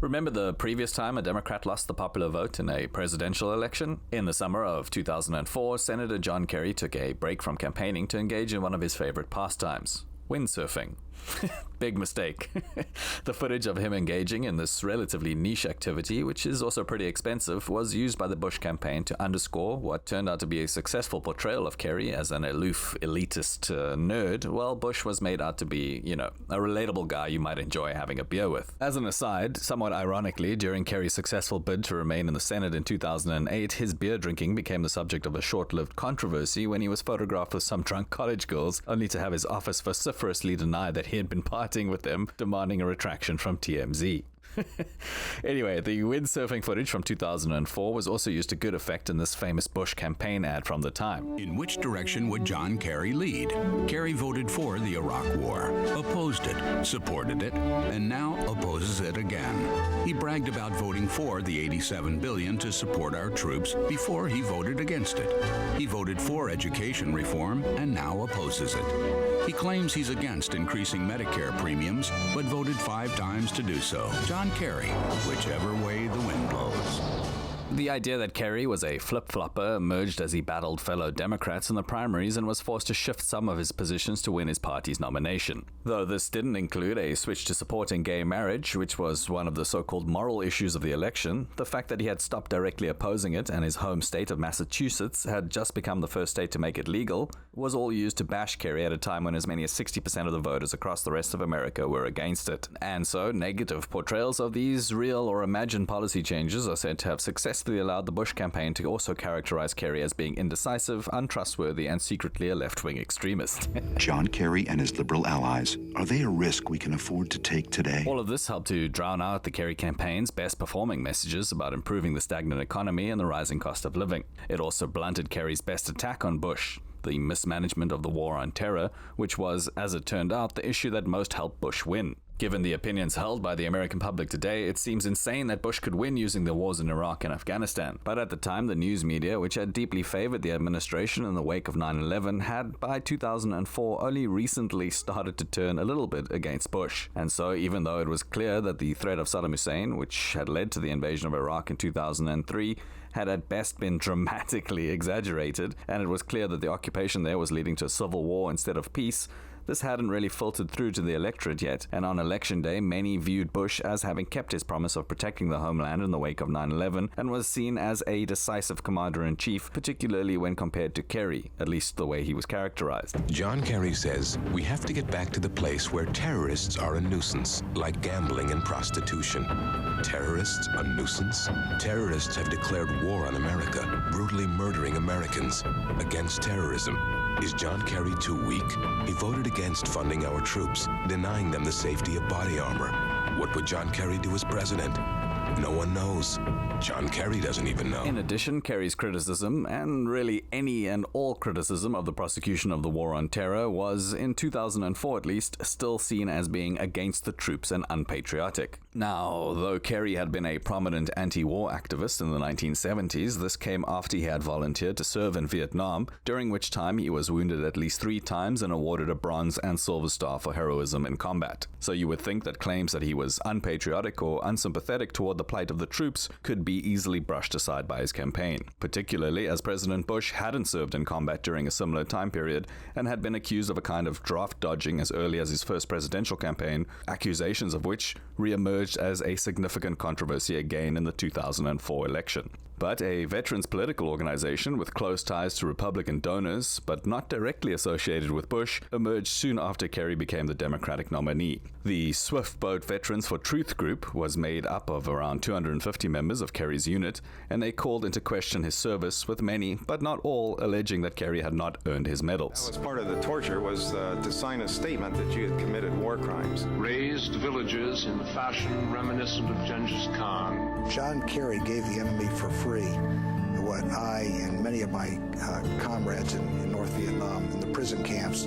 Remember the previous time a Democrat lost the popular vote in a presidential election? In the summer of 2004, Senator John Kerry took a break from campaigning to engage in one of his favorite pastimes: windsurfing. Big mistake. The footage of him engaging in this relatively niche activity, which is also pretty expensive, was used by the Bush campaign to underscore what turned out to be a successful portrayal of Kerry as an aloof, elitist nerd, while Bush was made out to be, a relatable guy you might enjoy having a beer with. As an aside, somewhat ironically, during Kerry's successful bid to remain in the Senate in 2008, his beer drinking became the subject of a short-lived controversy when he was photographed with some drunk college girls, only to have his office vociferously deny that he had been partying with them, demanding a retraction from TMZ. Anyway, the windsurfing footage from 2004 was also used to good effect in this famous Bush campaign ad from the time. In which direction would John Kerry lead? Kerry voted for the Iraq War, opposed it, supported it, and now opposes it again. He bragged about voting for the $87 billion to support our troops before he voted against it. He voted for education reform and now opposes it. He claims he's against increasing Medicare premiums, but voted 5 times to do so. John Kerry, whichever way the wind blows. The idea that Kerry was a flip-flopper emerged as he battled fellow Democrats in the primaries and was forced to shift some of his positions to win his party's nomination. Though this didn't include a switch to supporting gay marriage, which was one of the so-called moral issues of the election, the fact that he had stopped directly opposing it and his home state of Massachusetts had just become the first state to make it legal was all used to bash Kerry at a time when as many as 60% of the voters across the rest of America were against it. And so, negative portrayals of these real or imagined policy changes are said to have successfully allowed the Bush campaign to also characterize Kerry as being indecisive, untrustworthy, and secretly a left-wing extremist. John Kerry and his liberal allies, are they a risk we can afford to take today? All of this helped to drown out the Kerry campaign's best-performing messages about improving the stagnant economy and the rising cost of living. It also blunted Kerry's best attack on Bush, the mismanagement of the war on terror, which was, as it turned out, the issue that most helped Bush win. Given the opinions held by the American public today, it seems insane that Bush could win using the wars in Iraq and Afghanistan. But at the time, the news media, which had deeply favored the administration in the wake of 9/11, had by 2004 only recently started to turn a little bit against Bush. And so, even though it was clear that the threat of Saddam Hussein, which had led to the invasion of Iraq in 2003, had at best been dramatically exaggerated, and it was clear that the occupation there was leading to a civil war instead of peace, this hadn't really filtered through to the electorate yet, and on election day, many viewed Bush as having kept his promise of protecting the homeland in the wake of 9/11, and was seen as a decisive commander-in-chief, particularly when compared to Kerry, at least the way he was characterized. John Kerry says, we have to get back to the place where terrorists are a nuisance, like gambling and prostitution. Terrorists a nuisance? Terrorists have declared war on America, brutally murdering Americans. Against terrorism. Is John Kerry too weak? He voted against funding our troops, denying them the safety of body armor. What would John Kerry do as president? No one knows. John Kerry doesn't even know. In addition, Kerry's criticism, and really any and all criticism of the prosecution of the war on terror, was, in 2004 at least, still seen as being against the troops and unpatriotic. Now, though Kerry had been a prominent anti-war activist in the 1970s, this came after he had volunteered to serve in Vietnam, during which time he was wounded at least 3 times and awarded a Bronze and Silver Star for heroism in combat. So you would think that claims that he was unpatriotic or unsympathetic toward the plight of the troops could be easily brushed aside by his campaign, particularly as President Bush hadn't served in combat during a similar time period and had been accused of a kind of draft dodging as early as his first presidential campaign, accusations of which re-emerged as a significant controversy again in the 2004 election. But a veterans political organization with close ties to Republican donors, but not directly associated with Bush, emerged soon after Kerry became the Democratic nominee. The Swift Boat Veterans for Truth group was made up of around 250 members of Kerry's unit, and they called into question his service, with many, but not all, alleging that Kerry had not earned his medals. That was part of the torture, was to sign a statement that you had committed war crimes. Razed villages in the fashion reminiscent of Genghis Khan. John Kerry gave the enemy for free what I and many of my comrades in North Vietnam in the prison camps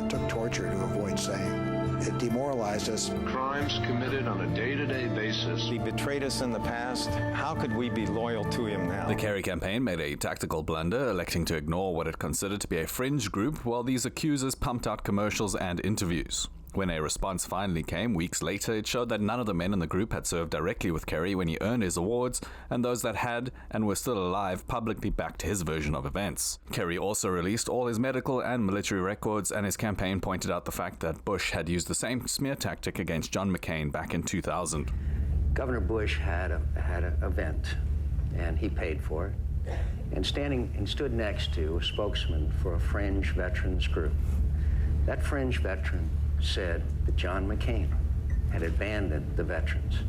took torture to avoid saying. It demoralized us. Crimes committed on a day-to-day basis. He betrayed us in the past. How could we be loyal to him now? The Kerry campaign made a tactical blunder, electing to ignore what it considered to be a fringe group, while these accusers pumped out commercials and interviews. When a response finally came weeks later, it showed that none of the men in the group had served directly with Kerry when he earned his awards, and those that had and were still alive publicly backed his version of events. Kerry also released all his medical and military records, and his campaign pointed out the fact that Bush had used the same smear tactic against John McCain back in 2000. Governor Bush had an event, and he paid for it, and stood next to a spokesman for a fringe veterans group. That fringe veteran said that John McCain had abandoned the veterans.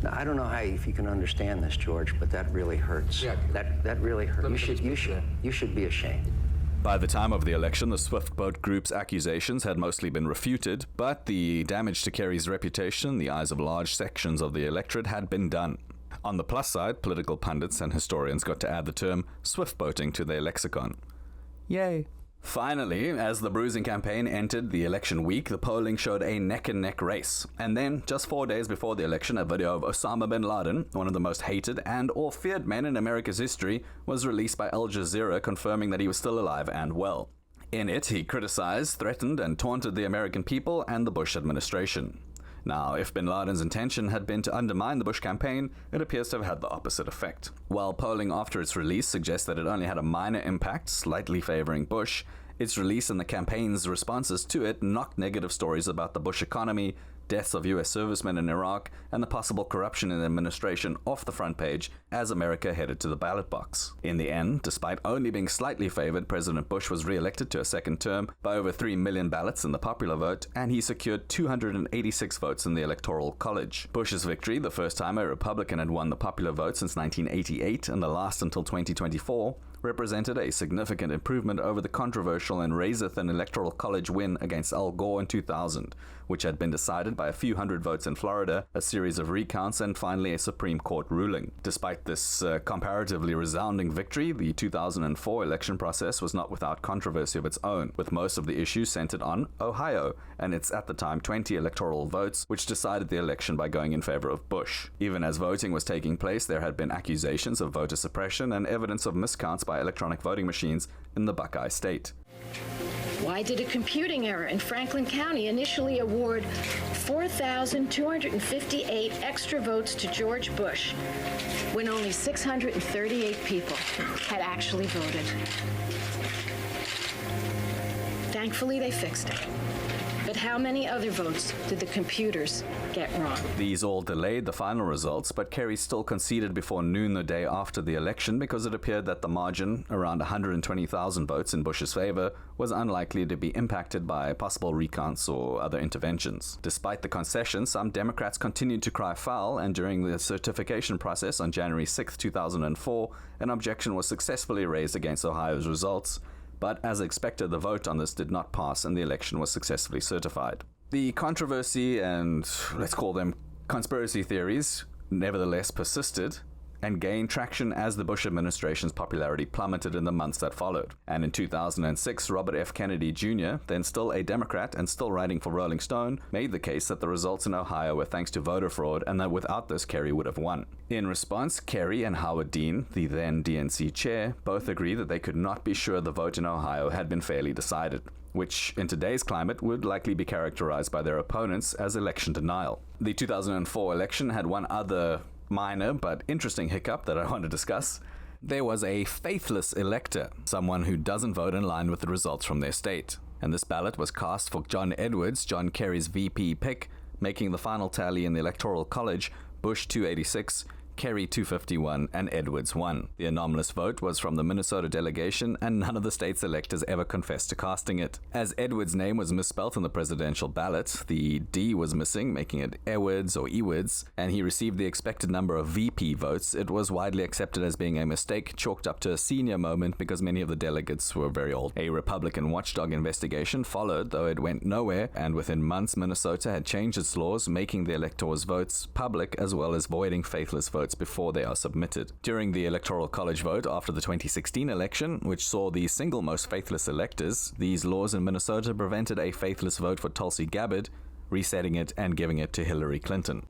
Now, I don't know if you can understand this, George, but that really hurts. Yeah. That really hurts. You should be ashamed. By the time of the election, the Swift Boat Group's accusations had mostly been refuted, but the damage to Kerry's reputation in the eyes of large sections of the electorate had been done. On the plus side, political pundits and historians got to add the term swift boating to their lexicon. Yay. Finally, as the bruising campaign entered the election week, the polling showed a neck-and-neck race. And then, just 4 days before the election, a video of Osama bin Laden, one of the most hated and or feared men in America's history, was released by Al Jazeera confirming that he was still alive and well. In it, he criticized, threatened, and taunted the American people and the Bush administration. Now, if bin Laden's intention had been to undermine the Bush campaign, it appears to have had the opposite effect. While polling after its release suggests that it only had a minor impact, slightly favoring Bush, its release and the campaign's responses to it knocked negative stories about the Bush economy, deaths of U.S. servicemen in Iraq, and the possible corruption in the administration off the front page as America headed to the ballot box. In the end, despite only being slightly favored, President Bush was re-elected to a second term by over 3 million ballots in the popular vote, and he secured 286 votes in the Electoral College. Bush's victory, the first time a Republican had won the popular vote since 1988 and the last until 2024, represented a significant improvement over the controversial and razor-thin Electoral College win against Al Gore in 2000, which had been decided by a few hundred votes in Florida, a series of recounts, and finally a Supreme Court ruling. Despite this comparatively resounding victory, the 2004 election process was not without controversy of its own, with most of the issues centered on Ohio and its at the time 20 electoral votes, which decided the election by going in favor of Bush. Even as voting was taking place, there had been accusations of voter suppression and evidence of miscounts by electronic voting machines in the Buckeye State. Why did a computing error in Franklin County initially award 4,258 extra votes to George Bush when only 638 people had actually voted? Thankfully, they fixed it. But how many other votes did the computers get wrong? These all delayed the final results, but Kerry still conceded before noon the day after the election because it appeared that the margin, around 120,000 votes in Bush's favor, was unlikely to be impacted by possible recounts or other interventions. Despite the concession, some Democrats continued to cry foul, and during the certification process on January 6, 2004, an objection was successfully raised against Ohio's results. But as expected, the vote on this did not pass and the election was successfully certified. The controversy and, let's call them, conspiracy theories nevertheless persisted and gained traction as the Bush administration's popularity plummeted in the months that followed. And in 2006, Robert F. Kennedy Jr., then still a Democrat and still writing for Rolling Stone, made the case that the results in Ohio were thanks to voter fraud and that without this, Kerry would have won. In response, Kerry and Howard Dean, the then DNC chair, both agree that they could not be sure the vote in Ohio had been fairly decided, which in today's climate would likely be characterized by their opponents as election denial. The 2004 election had one other minor but interesting hiccup that I want to discuss. There was a faithless elector, someone who doesn't vote in line with the results from their state. And this ballot was cast for John Edwards, John Kerry's VP pick, making the final tally in the Electoral College Bush 286, Kerry 251, and Edwards 1. The anomalous vote was from the Minnesota delegation, and none of the state's electors ever confessed to casting it. As Edwards' name was misspelled in the presidential ballot, the D was missing, making it Ewards or Ewards, and he received the expected number of VP votes. It was widely accepted as being a mistake, chalked up to a senior moment because many of the delegates were very old. A Republican watchdog investigation followed, though it went nowhere, and within months Minnesota had changed its laws, making the electors' votes public as well as voiding faithless votes before they are submitted. During the Electoral College vote after the 2016 election, which saw the single most faithless electors, these laws in Minnesota prevented a faithless vote for Tulsi Gabbard, resetting it and giving it to Hillary Clinton.